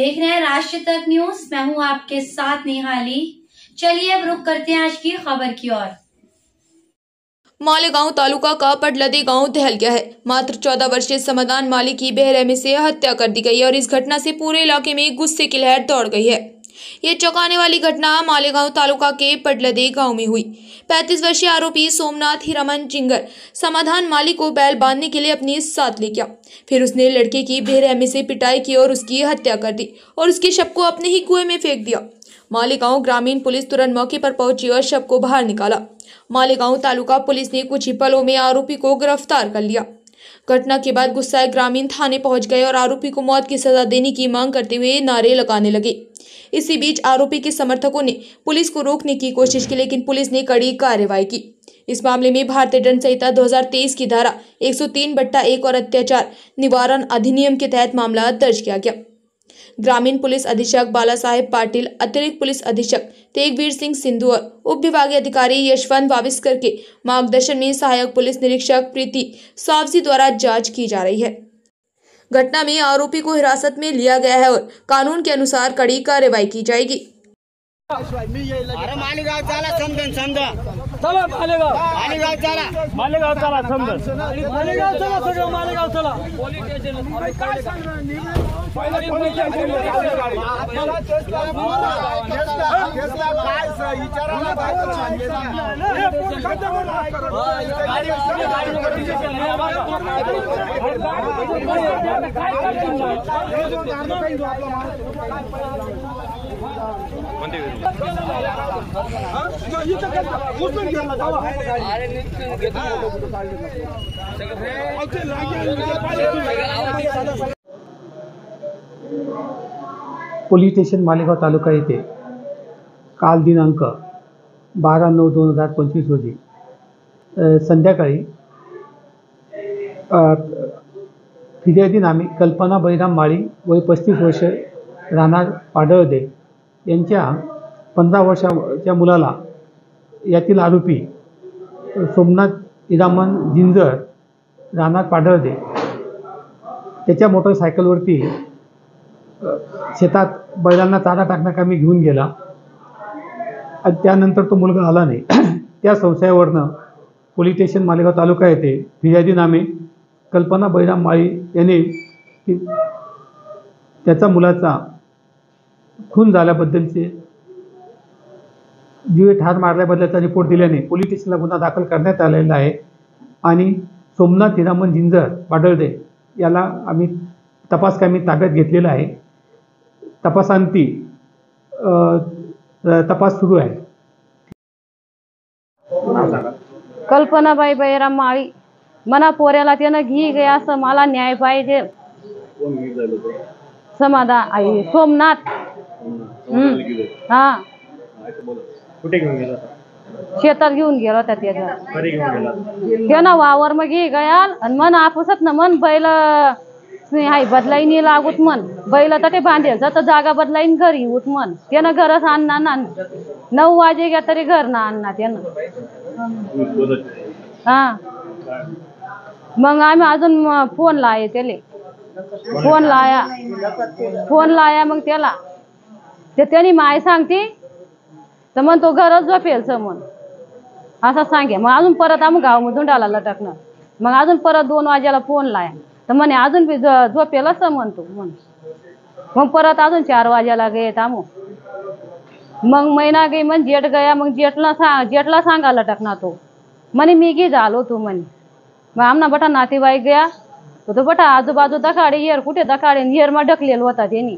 देख रहे हैं राष्ट्र तक न्यूज। मैं हूं आपके साथ निहाली। चलिए अब रुक करते हैं आज की खबर की ओर। मालेगांव तालुका का पडलदी गांव दहल गया है। मात्र 14 वर्षीय समाधान माली की बेरहमी से हत्या कर दी गई है और इस घटना से पूरे इलाके में गुस्से की लहर दौड़ गई है। ये चौंकाने वाली घटना मालेगांव तालुका के पडलदी गांव में हुई। 35 वर्षीय आरोपी सोमनाथ हीरामन जिंगर समाधान माली को बैल बांधने के लिए अपने साथ ले गया। फिर उसने लड़के की बेरहमी से पिटाई की और उसकी हत्या कर दी और उसके शव को अपने ही कुएं में फेंक दिया। मालेगांव ग्रामीण पुलिस तुरंत मौके पर पहुंची और शव को बाहर निकाला। मालेगांव तालुका पुलिस ने कुछ ही पलों में आरोपी को गिरफ्तार कर लिया। घटना के बाद गुस्साए ग्रामीण थाने पहुंच गए और आरोपी को मौत की सजा देने की मांग करते हुए नारे लगाने लगे। इसी बीच आरोपी के समर्थकों ने पुलिस को रोकने की कोशिश की, लेकिन पुलिस ने कड़ी कार्रवाई की। इस मामले में भारतीय दंड संहिता 2023 की धारा 103/1 और अत्याचार निवारण अधिनियम के तहत मामला दर्ज किया गया। ग्रामीण पुलिस अधीक्षक बाला साहेब पाटिल, अतिरिक्त पुलिस अधीक्षक तेगवीर सिंह सिंधु और उप विभागीय अधिकारी यशवंत वाविस्कर के मार्गदर्शन में सहायक पुलिस निरीक्षक प्रीति सावजी द्वारा जांच की जा रही है। घटना में आरोपी को हिरासत में लिया गया है और कानून के अनुसार कड़ी कार्रवाई की जाएगी। अरे मालेगाव चला समजन समजा चला मालेगाव चला समजन मालेगाव चला सगळं मालेगाव चला पोलीस स्टेशन अरे काय सांगणार पोलीस स्टेशन काय विचारायला पोलीस स्टेशन मालेगाव तालुका येथे काल दिनांक 12/9/2025 रोजी संध्याकाळी फिर्यादीनामे कल्पना बळीराम माळी वय 35 वर्ष राहणार पाडळदे यांच्या 15 वर्षाच्या मुलाला यातील आरोपी सोमनाथ हीरामन जिंजर राहणार पाडळदे त्याच्या मोटरसायकलवरती शेतात बैलांना चारा टाकण्याकामी घेऊन गेला आणि त्यानंतर तो मुलगा आला नाही। त्या संशयावरनं पोलीस स्टेशन मालेगाव तालुका येथे फिर्यादीनामे कल्पना बळीराम माळी यांनी त्याचा मुलाचा खून झाल्याबद्दलचे जीवे ठार मारल्याबद्दलचा रिपोर्ट दिल्याने पोलीस स्टेशनला गुन्हा दाखल करण्यात आलेला आहे आणि सोमनाथ हीरामन जिंजर पाडळदे याला आम्ही तपासकामी ताब्यात घेतलेला आहे। तपासांती तपास सुरू आहे। कल्पनाबाई बळीराम माळी मना पोऱ्याला त्यानं घी गया असं मला न्याय पाहिजे। समाधान आई सोमनाथ हा कुठे घेऊन गेला शेतात घेऊन गेला होता त्यानं वावर मग घी गया आणि मन आपसत ना मन बैल हाय बदलाईनी लागूत मन बैल तर ते बांधेल तर जागा बदलाईन घरी होत मन त्यानं घरच आणणार ना 9 वाजे घ्या तरी घर ना आणणार त्यानं हा। मग आम्ही अजून फोन लाये त्याले फोन लाया मग त्याला ते त्याने माय सांगते तर मग तो घरच झोपेल समन असं सांगे। मग अजून परत आम्ही गावामधून डाला लटकणार मग अजून परत 2 वाजेला फोन लाया तर म्हणे अजून बी झोपेल असं म्हणतो मग परत अजून 4 वाजेला गये आमो मग महिना गई मग जेठ गया मग जेठला सांगा लटकणार तो म्हणे मी गी झालो तू म्हणे। मग आमना बटा नातेवाईक गया तो बटा आजूबाजू दखाडे येर कुठे दखाडे येर मा ढकलेल होता त्यांनी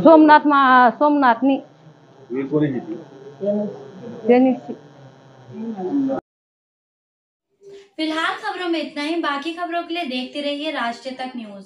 सोमनाथनी फिलहाल खबरों में इतना ही। बाकी खबरों के लिए देखते रहिए राष्ट्र तक न्यूज।